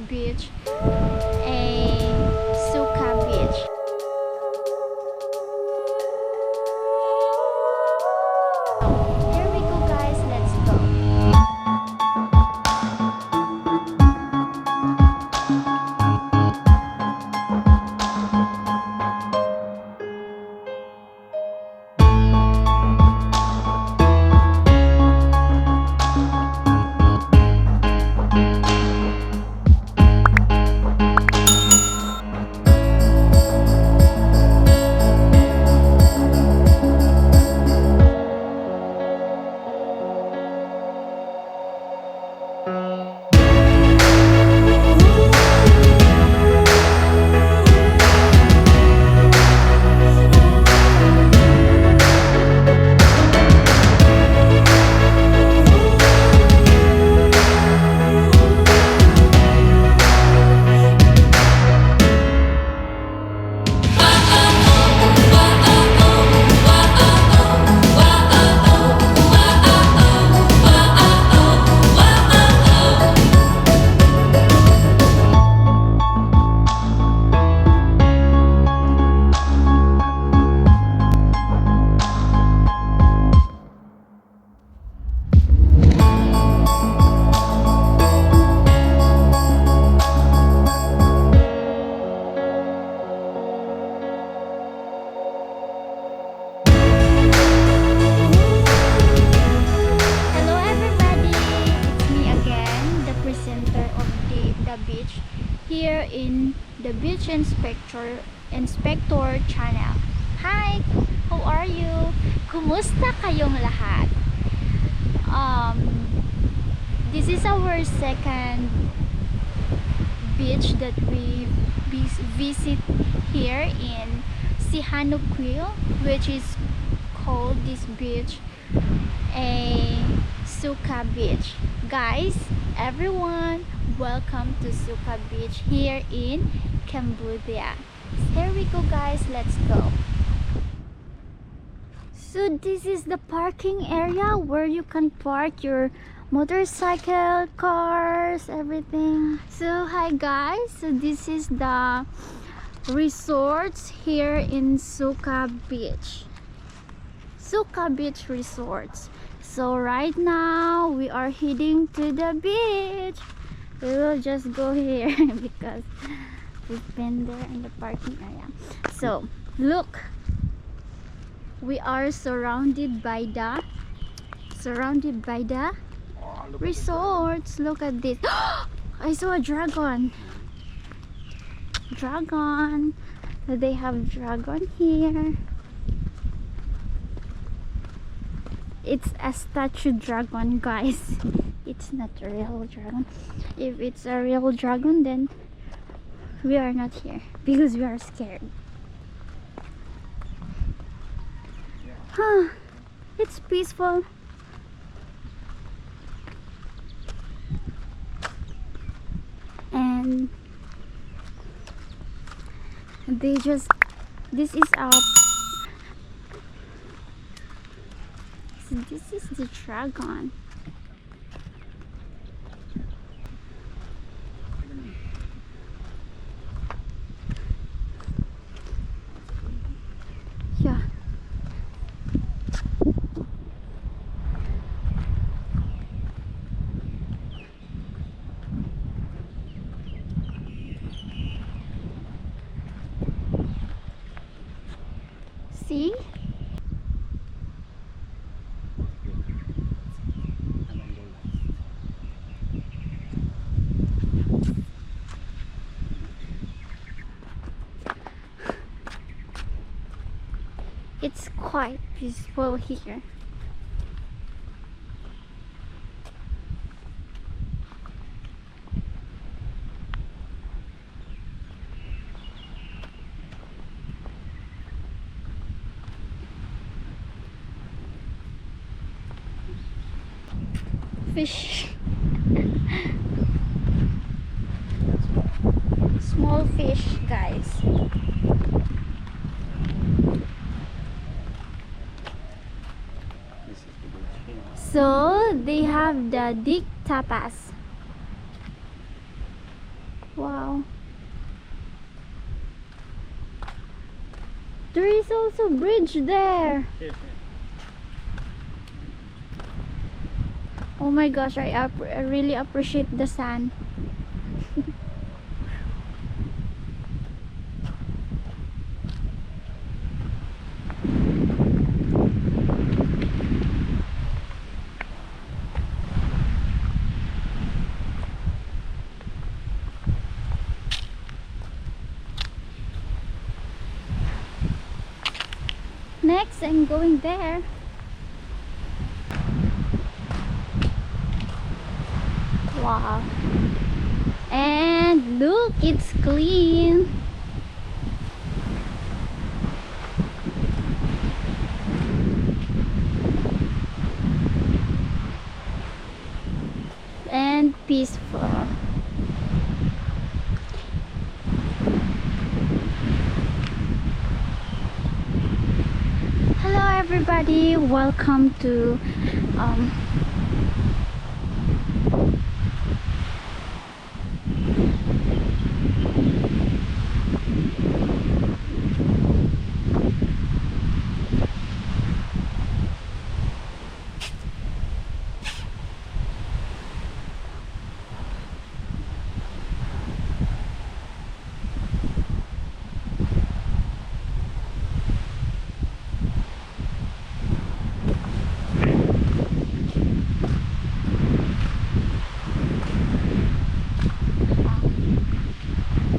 beach, a Sokha Beach. Here we go guys, let's go. Hello everybody, it's me again, the presenter of the beach here in the Beach Inspector channel. Hi, how are you? Kumusta kayong lahat? This is our second beach that we visit here in Sihanoukville, which is called this beach a Sokha Beach. Guys, everyone, welcome to Sokha Beach here in Cambodia. Here we go guys, let's go. So this is the parking area where you can park your motorcycle, cars, everything. So hi guys, so this is the resorts here in Sokha Beach. Sokha Beach Resorts. So right now we are heading to the beach. We will just go here because we've been there in the parking area. So look, we are surrounded by the resorts. Look at this. I saw a dragon. They have dragon here. It's a statue dragon, guys. It's not a real dragon. If it's a real dragon, then we are not here because we are scared. It's peaceful. And this is the dragon. Yeah. See? It's quite peaceful here. Fish. Small fish, guys. So they have the dick tapas. Wow. There is also a bridge there. Oh my gosh, I really appreciate the sun. Next, I'm going there. Wow. And look, it's clean. And peaceful. Hello everybody, welcome to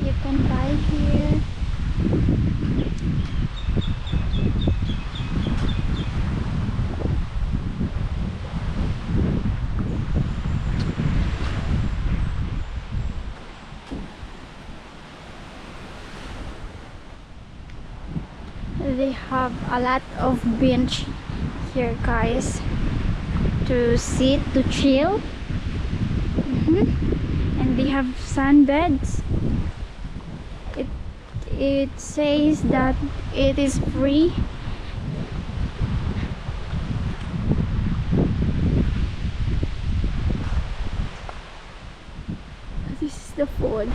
you can buy here. They have a lot of bench here, guys, to sit, to chill. And they have sunbeds. It says that it is free. This is the food.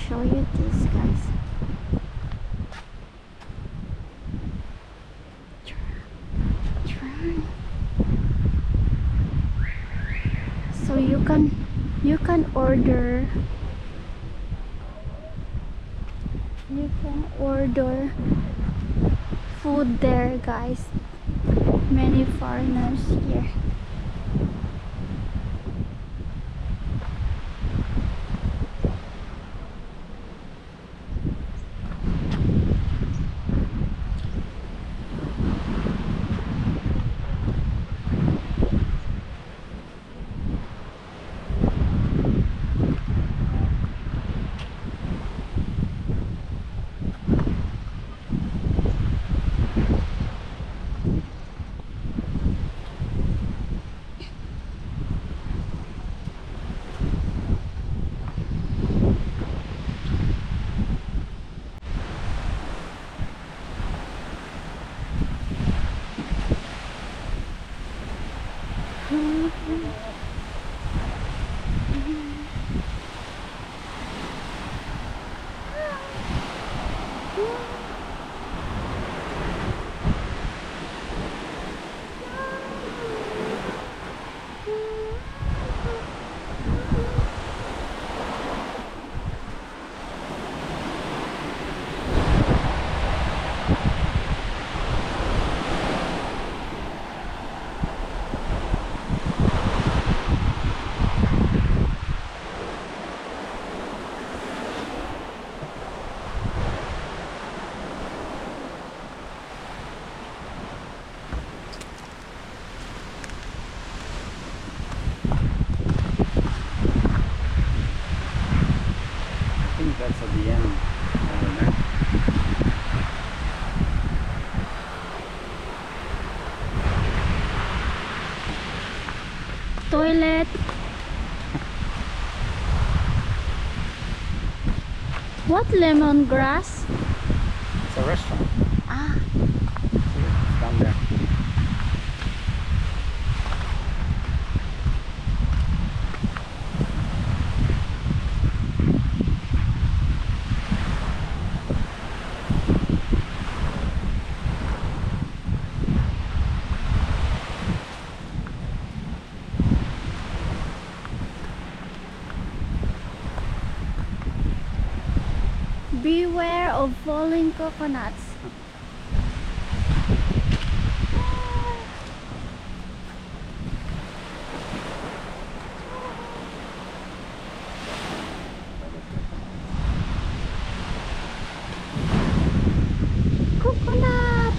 Show you this, guys. Turn. So you can order food there, guys. Many foreigners here. That's at the end over there. Toilet. What lemongrass? It's a restaurant. Ah, It's down there. beware of falling coconuts. Coconut!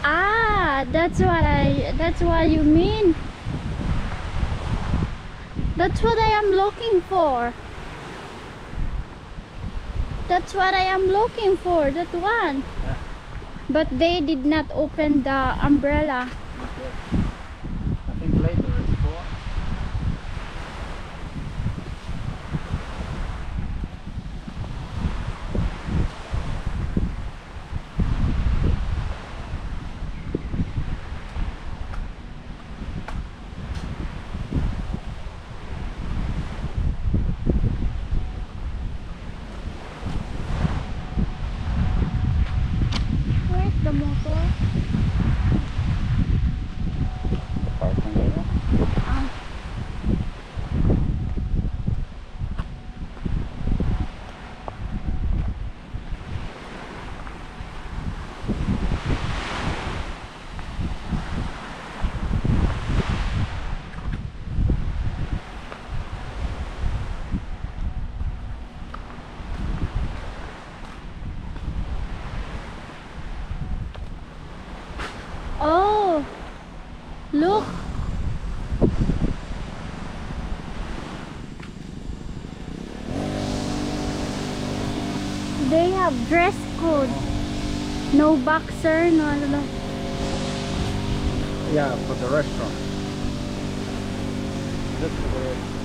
Ah, that's what you mean. That's what I am looking for. That's what I am looking for, that one. Yeah. But they did not open the umbrella. I think later it's 4. Where's the motor? Parking area. Ah. Oh, look. They have dress code. No boxer, no. Yeah, for the restaurant. That's for the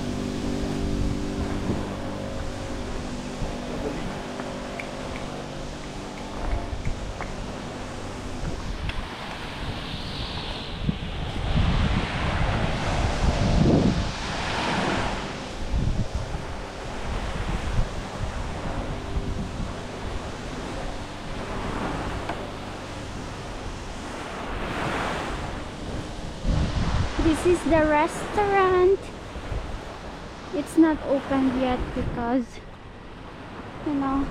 This is the restaurant. It's not open yet because, you know,